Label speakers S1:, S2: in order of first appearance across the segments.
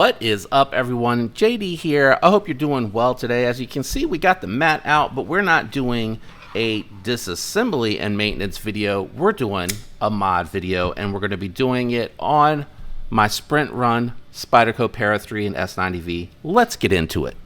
S1: What is up, everyone? JD here. I hope you're doing well today. As you can see, we got the mat out, but we're not doing a disassembly and maintenance video. We're doing a mod video, and we're going to be doing it on my sprint run Spyderco Para 3 and S90V. Let's get into it.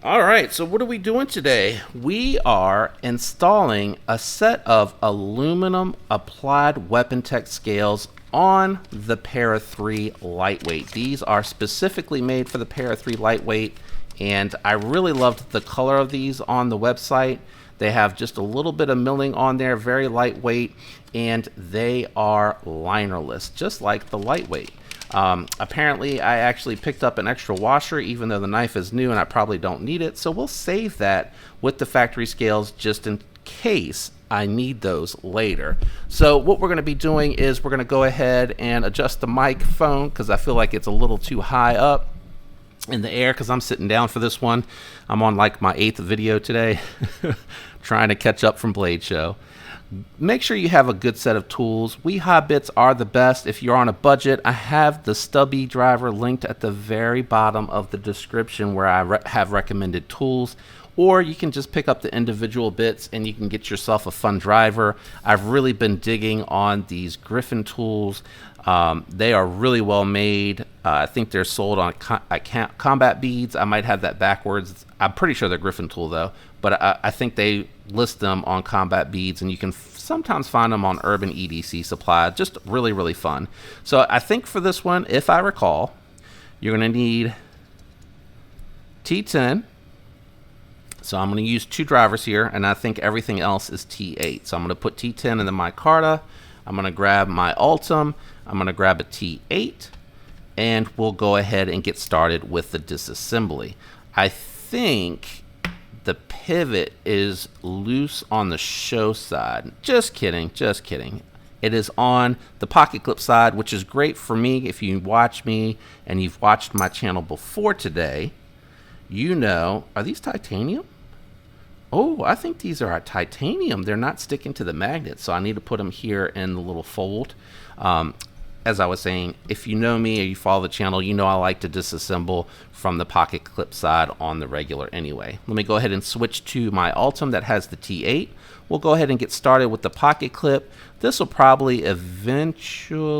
S1: Alright, so what are we doing today? We are installing a set of aluminum applied weapon tech scales on the Para 3 lightweight. These are specifically made for the Para 3 lightweight, and I really loved the color of these on the website. They have just a little bit of milling on there, very lightweight, and they are linerless, just like the lightweight. Apparently I actually picked up an extra washer, even though the knife is new and I probably don't need it, so we'll save that with the factory scales just in case I need those later. So what we're going to be doing is we're going to go ahead and adjust the microphone because I feel like it's a little too high up in the air because I'm sitting down for this one. I'm on like my 8th video today trying to catch up from Blade Show. Make sure you have a good set of tools. WeHa bits are the best if you're on a budget. I have the stubby driver linked at the very bottom of the description where I have recommended tools, or you can just pick up the individual bits and you can get yourself a fun driver. I've really been digging on these Griffin tools. They are really well made. I think they're sold on combat beads. I might have that backwards. I'm pretty sure they're Griffin tool though, but I think they list them on combat beads, and you can sometimes find them on Urban EDC Supply. Just really, really fun. So I think for this one, if I recall, you're going to need T10. So I'm going to use 2 drivers here, and I think everything else is T8. So I'm going to put T10 in the micarta. I'm going to grab my Ultim. I'm going to grab a T8, and we'll go ahead and get started with the disassembly. I think the pivot is loose on the show side. Just kidding, just kidding. It is on the pocket clip side, which is great for me. If you watch me and you've watched my channel before today, you know, are these titanium? Oh, I think these are titanium. They're not sticking to the magnet, so I need to put them here in the little fold. As I was saying, if you know me or you follow the channel, you know I like to disassemble from the pocket clip side on the regular anyway. Let me go ahead and switch to my Ultim that has the T8. We'll go ahead and get started with the pocket clip. This will probably eventually...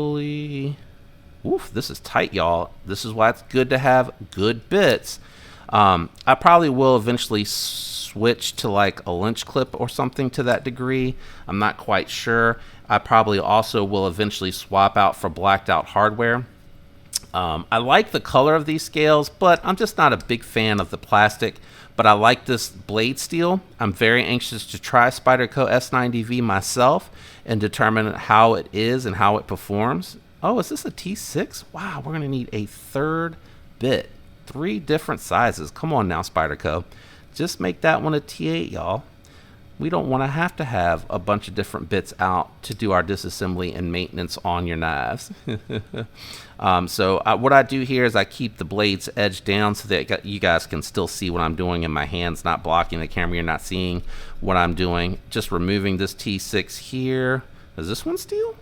S1: Oof, this is tight, y'all. This is why it's good to have good bits. I probably will eventually switch to like a lynch clip or something to that degree. I'm not quite sure. I probably also will eventually swap out for blacked out hardware. I like the color of these scales, but I'm just not a big fan of the plastic. But I like this blade steel. I'm very anxious to try Spyderco S90V myself and determine how it is and how it performs. Oh, is this a T6? Wow, we're gonna need a 3rd bit. 3 different sizes. Come on now, Spyderco. Just make that one a T8, y'all. We don't want to have a bunch of different bits out to do our disassembly and maintenance on your knives. What I do here is I keep the blade's edge down so that you guys can still see what I'm doing, and my hand's not blocking the camera. You're not seeing what I'm doing. Just removing this T6 here. Is this one steel?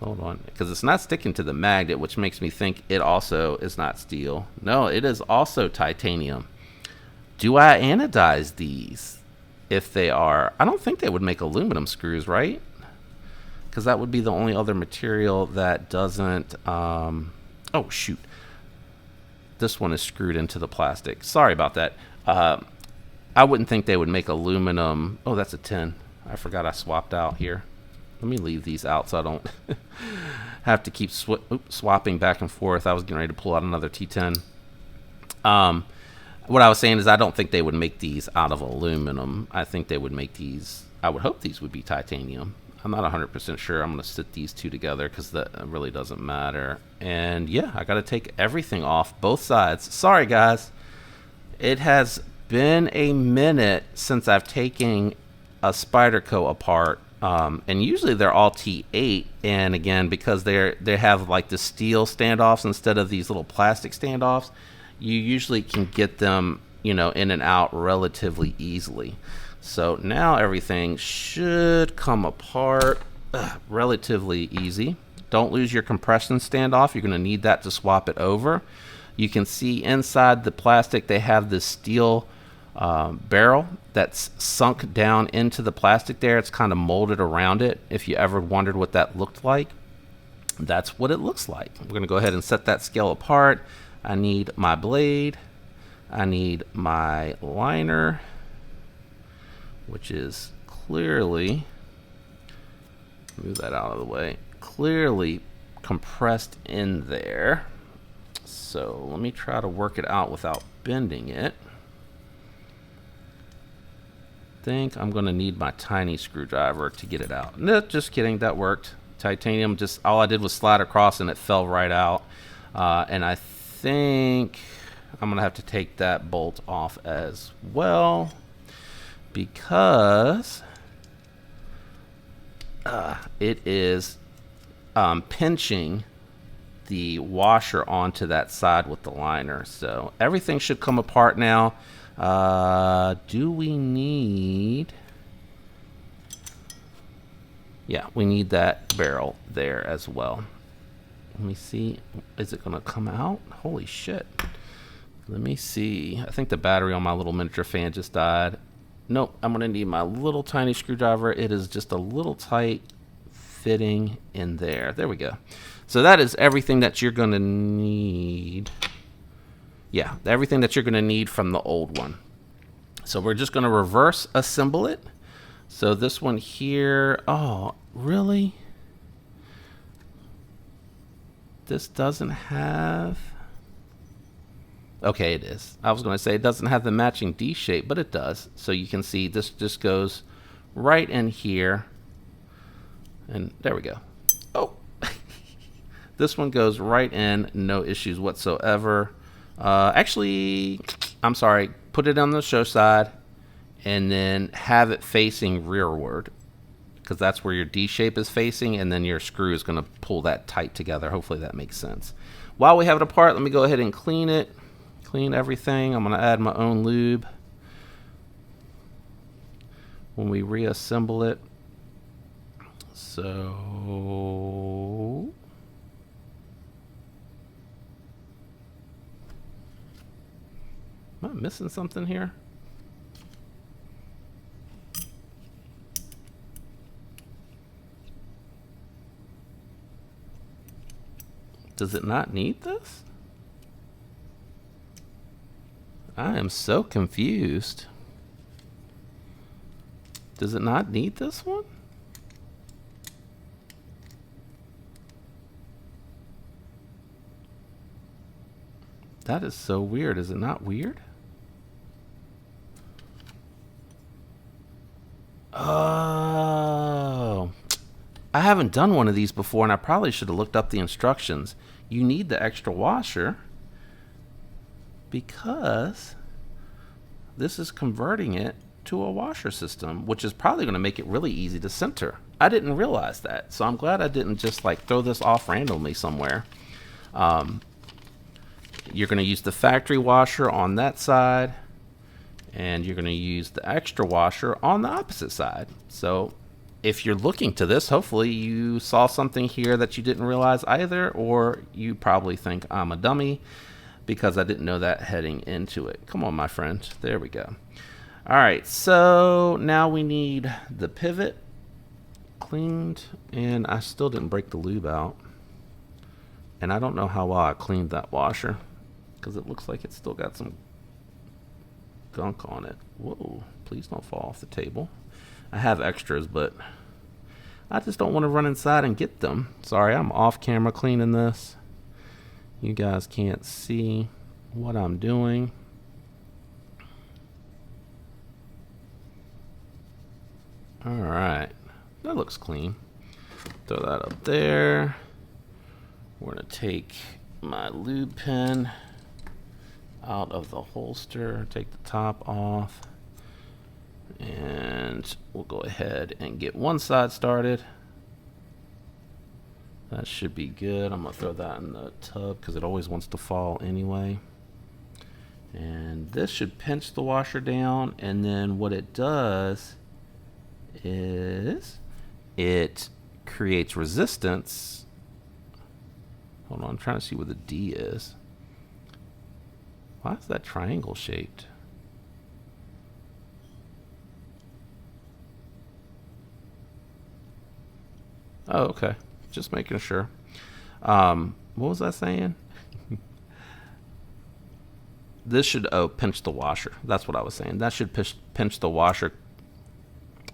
S1: Hold on, because it's not sticking to the magnet, which makes me think it also is not steel. No, it is also titanium. Do I anodize these? If they are, I don't think they would make aluminum screws, right? Because that would be the only other material that doesn't, oh shoot. This one is screwed into the plastic. Sorry about that. I wouldn't think they would make aluminum. Oh, that's a 10. I forgot I swapped out here. Let me leave these out so I don't have to keep swapping back and forth. I was getting ready to pull out another T10. What I was saying is I don't think they would make these out of aluminum. I think they would make these, I would hope these would be titanium. I'm not 100% sure. I'm going to sit these 2 together because that really doesn't matter. And yeah, I got to take everything off both sides. Sorry, guys. It has been a minute since I've taken a Spyderco apart. And usually they're all T8, and again, because they have like the steel standoffs instead of these little plastic standoffs, you usually can get them you know, in and out relatively easily. So now everything should come apart relatively easy. Don't lose your compression standoff. You're going to need that to swap it over. You can see inside the plastic they have this steel barrel that's sunk down into the plastic there. It's kind of molded around it. If you ever wondered what that looked like, that's what it looks like. We're going to go ahead and set that scale apart. I need my blade. I need my liner, which is clearly, move that out of the way, clearly compressed in there. So let me try to work it out without bending it. I think I'm going to need my tiny screwdriver to get it out. No, just kidding, that worked. Titanium, just all I did was slide across and it fell right out. And I think I'm going to have to take that bolt off as well, because it is pinching the washer onto that side with the liner. So everything should come apart now. Do we need... Yeah, we need that barrel there as well. Let me see. Is it going to come out? Holy shit. Let me see. I think the battery on my little miniature fan just died. Nope, I'm going to need my little tiny screwdriver. It is just a little tight fitting in there. There we go. So that is everything that you're going to need. Yeah, everything that you're going to need from the old one. So we're just going to reverse assemble it. So this one here, oh, really? This doesn't have... Okay, it is. I was going to say it doesn't have the matching D shape, but it does. So you can see this just goes right in here. And there we go. Oh, this one goes right in, no issues whatsoever. Actually, I'm sorry, put it on the show side and then have it facing rearward, because that's where your D shape is facing, and then your screw is going to pull that tight together. Hopefully that makes sense. While we have it apart, let me go ahead and clean it. Clean everything. I'm going to add my own lube when we reassemble it. So am I missing something here? Does it not need this? I am so confused. Does it not need this one? That is so weird. Is it not weird? Oh, I haven't done one of these before, and I probably should have looked up the instructions. You need the extra washer because this is converting it to a washer system, which is probably going to make it really easy to center. I didn't realize that, so I'm glad I didn't just like throw this off randomly somewhere. You're going to use the factory washer on that side, and you're going to use the extra washer on the opposite side. So if you're looking to this, hopefully you saw something here that you didn't realize either, or you probably think I'm a dummy because I didn't know that heading into it. Come on, my friend. There we go. All right, so now we need the pivot cleaned, and I still didn't break the lube out. And I don't know how well I cleaned that washer, because it looks like it's still got some gunk on it. Whoa, please don't fall off the table. I have extras, but I just don't want to run inside and get them. Sorry, I'm off camera cleaning this. You guys can't see what I'm doing. All right, that looks clean. Throw that up there. We're gonna take my lube pen out of the holster, take the top off, and we'll go ahead and get one side started. That should be good. I'm gonna throw that in the tub because it always wants to fall anyway. And this should pinch the washer down, and then what it does is it creates resistance. Hold on, I'm trying to see where the D is. Why is that triangle shaped? Oh, okay. Just making sure. What was I saying? This should, pinch the washer. That's what I was saying. That should pinch the washer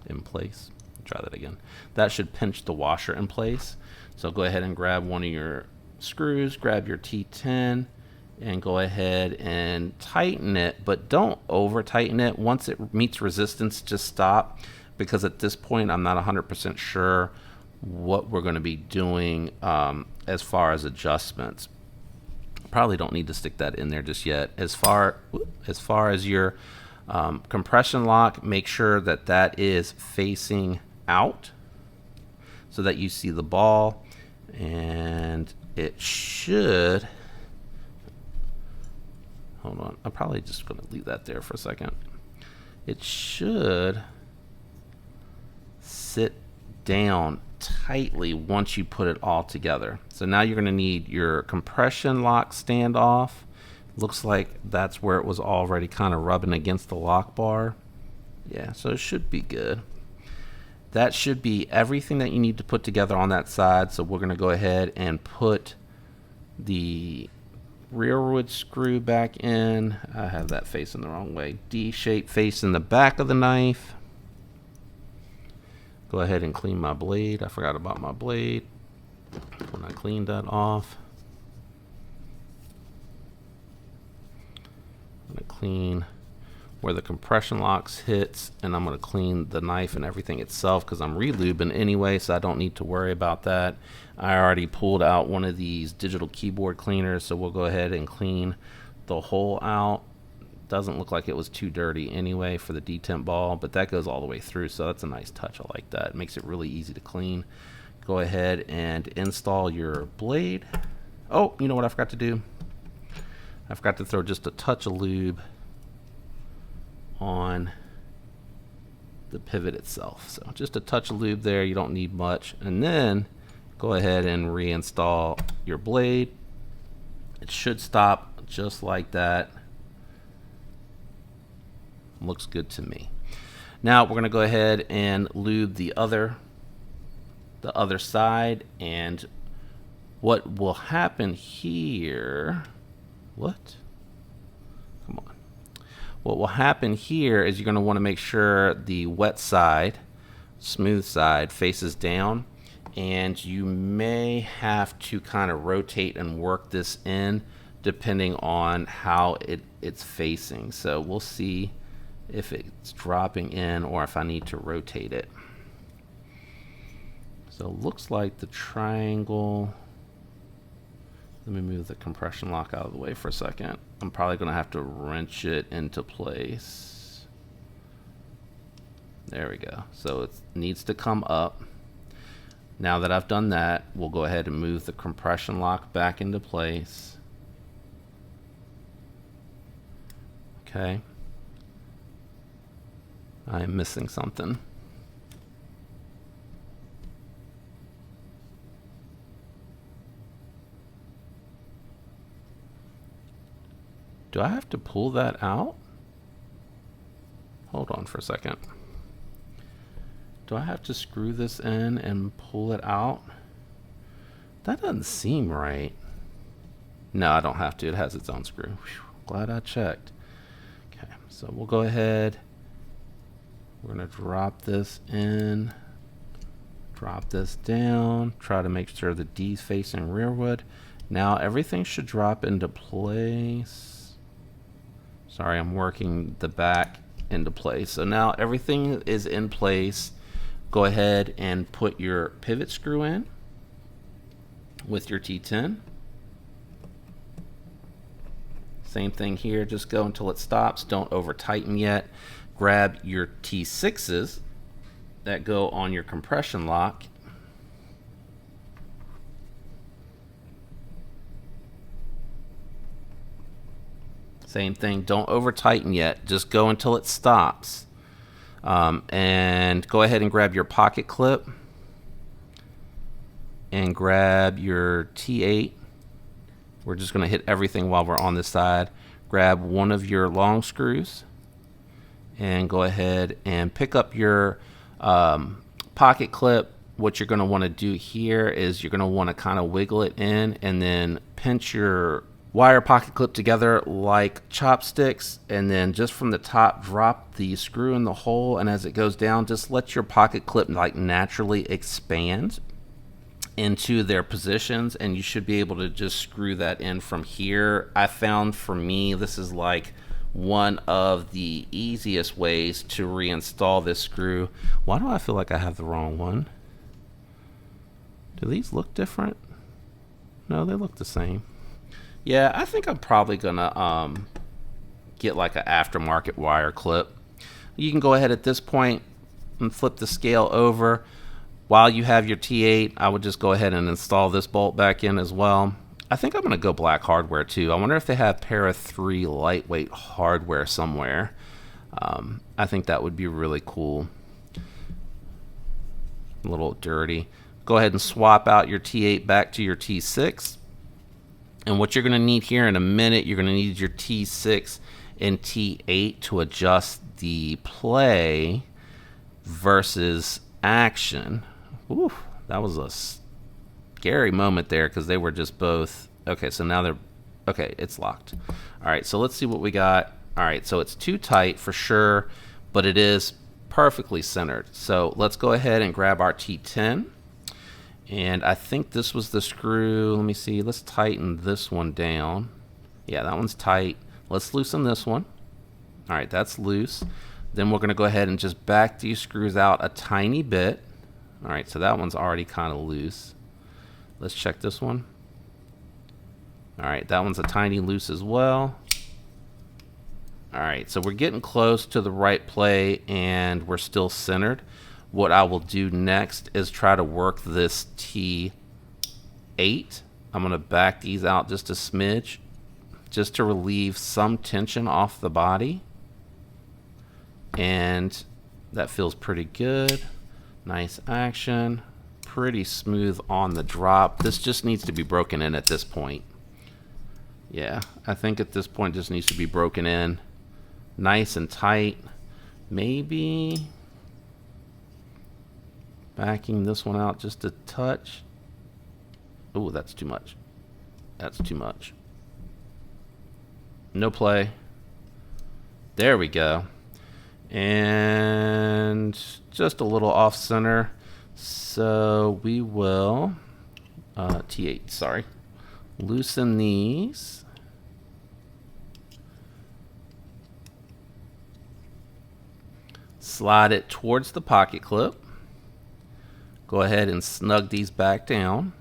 S1: in place. Try that again. That should pinch the washer in place. So go ahead and grab one of your screws, grab your T10, and go ahead and tighten it, but don't over tighten it. Once it meets resistance, just stop, because at this point I'm not 100% sure what we're going to be doing as far as adjustments. Probably don't need to stick that in there just yet. As far as your compression lock, make sure that that is facing out so that you see the ball, and it should, hold on, I'm probably just going to leave that there for a second. It should sit down tightly once you put it all together. So now you're going to need your compression lock standoff. Looks like that's where it was already kind of rubbing against the lock bar. Yeah, so it should be good. That should be everything that you need to put together on that side. So we're going to go ahead and put the rearward screw back in. I have that facing the wrong way. D-shape facing the back of the knife. Go ahead and clean my blade. I forgot about my blade when I cleaned that off. I'm going to clean where the compression locks hits, and I'm going to clean the knife and everything itself because I'm relubing anyway, so I don't need to worry about that. I already pulled out one of these digital keyboard cleaners, so we'll go ahead and clean the hole out. Doesn't look like it was too dirty anyway for the detent ball, but that goes all the way through, so that's a nice touch. I like that. It makes it really easy to clean. Go ahead and install your blade. Oh, you know what I forgot to do? I forgot to throw just a touch of lube on the pivot itself. So just a touch of lube there. You don't need much. And then go ahead and reinstall your blade. It should stop just like that. Looks good to me. Now we're going to go ahead and lube the other side, and what will happen here, what will happen here is you're going to want to make sure the wet side, smooth side, faces down, and you may have to kind of rotate and work this in depending on how it's facing. So we'll see if it's dropping in or if I need to rotate it. So it looks like the triangle, let me move the compression lock out of the way for a second. I'm probably going to have to wrench it into place. There we go. So it needs to come up. Now that I've done that, we'll go ahead and move the compression lock back into place. Okay. I am missing something. Do I have to pull that out? Hold on for a second. Do I have to screw this in and pull it out? That doesn't seem right. No, I don't have to. It has its own screw. Whew, glad I checked. Okay, so we'll go ahead. We're going to drop this in, drop this down, try to make sure the D's facing rearward. Now everything should drop into place. Sorry, I'm working the back into place. So now everything is in place. Go ahead and put your pivot screw in with your T10. Same thing here, just go until it stops. Don't over tighten yet. Grab your T6s that go on your compression lock. Same thing, don't over tighten yet, just go until it stops. And go ahead and grab your pocket clip and grab your T8. We're just going to hit everything while we're on this side. Grab one of your long screws and go ahead and pick up your pocket clip. What you're going to want to do here is you're going to want to kind of wiggle it in and then pinch your wire pocket clip together like chopsticks, and then just from the top drop the screw in the hole, and as it goes down just let your pocket clip like naturally expand into their positions, and you should be able to just screw that in from here. I found for me this is like one of the easiest ways to reinstall this screw. Why do I feel like I have the wrong one? Do these look different? No, they look the same. Yeah, I think I'm probably gonna get like an aftermarket wire clip. You can go ahead at this point and flip the scale over. While you have your T8, I would just go ahead and install this bolt back in as well. I think I'm gonna go black hardware too. I wonder if they have Para 3 lightweight hardware somewhere. I think that would be really cool. A little dirty. Go ahead and swap out your T8 back to your T6. And what you're going to need here in a minute, you're going to need your T6 and T8 to adjust the play versus action. Ooh, that was a scary moment there because they were just both. Okay, so now they're, okay, it's locked. All right, so let's see what we got. All right, so it's too tight for sure, but it is perfectly centered. So let's go ahead and grab our T10. And I think this was the screw. Let me see. Let's tighten this one down. Yeah, that one's tight. Let's loosen this one. All right, that's loose. Then we're going to go ahead and just back these screws out a tiny bit. All right, so that one's already kind of loose. Let's check this one. All right, that one's a tiny loose as well. All right, so we're getting close to the right play and we're still centered. What I will do next is try to work this T8. I'm going to back these out just a smidge, just to relieve some tension off the body. And that feels pretty good. Nice action. Pretty smooth on the drop. This just needs to be broken in at this point. Yeah, I think at this point it just needs to be broken in. Nice and tight. Maybe backing this one out just a touch. Oh, that's too much. That's too much. No play. There we go. And just a little off center. So we will, T8, sorry. Loosen these. Slide it towards the pocket clip. Go ahead and snug these back down.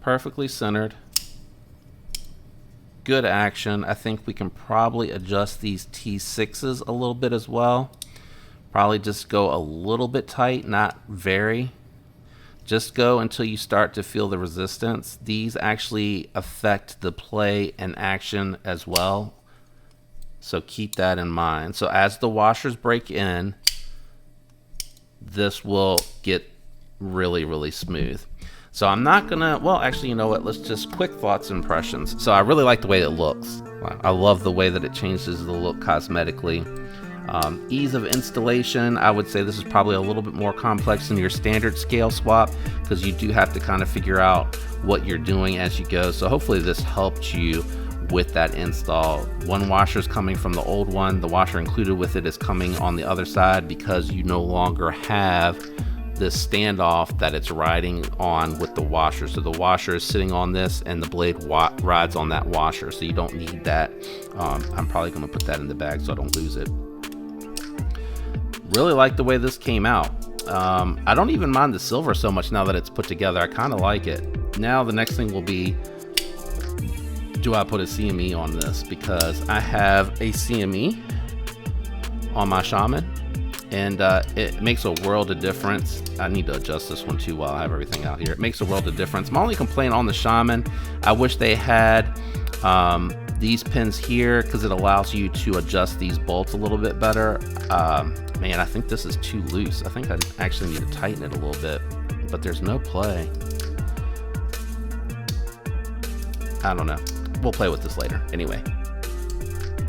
S1: Perfectly centered. Good action. I think we can probably adjust these T6s a little bit as well. Probably just go a little bit tight, not very. Just go until you start to feel the resistance. These actually affect the play and action as well. So keep that in mind. So as the washers break in, this will get really, really smooth. So I'm not gonna, well, actually, you know what? Let's just quick thoughts and impressions. So I really like the way it looks. I love the way that it changes the look cosmetically. Ease of installation, I would say this is probably a little bit more complex than your standard scale swap because you do have to kind of figure out what you're doing as you go. So hopefully this helped you with that install. One washer is coming from the old one. The washer included with it is coming on the other side because you no longer have this standoff that it's riding on with the washer. So the washer is sitting on this and the blade rides on that washer. So you don't need that. I'm probably going to put that in the bag so I don't lose it. Really like the way this came out. I don't even mind the silver so much now that it's put together. I kind of like it. Now the next thing will be, do I put a CME on this? Because I have a CME on my Shaman and it makes a world of difference. I need to adjust this one too while I have everything out here. It makes a world of difference. My only complaint on the Shaman, I wish they had these pins here, because it allows you to adjust these bolts a little bit better. Man, I think this is too loose. I think I actually need to tighten it a little bit, but there's no play. I don't know. We'll play with this later. Anyway,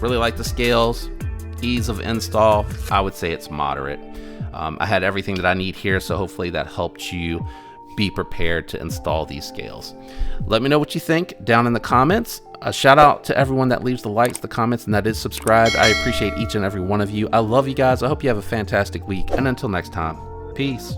S1: really like the scales. Ease of install, I would say it's moderate. I had everything that I need here, so hopefully that helped you be prepared to install these scales. Let me know what you think down in the comments. A shout out to everyone that leaves the likes, the comments, and that is subscribed. I appreciate each and every one of you. I love you guys. I hope you have a fantastic week, and until next time, peace.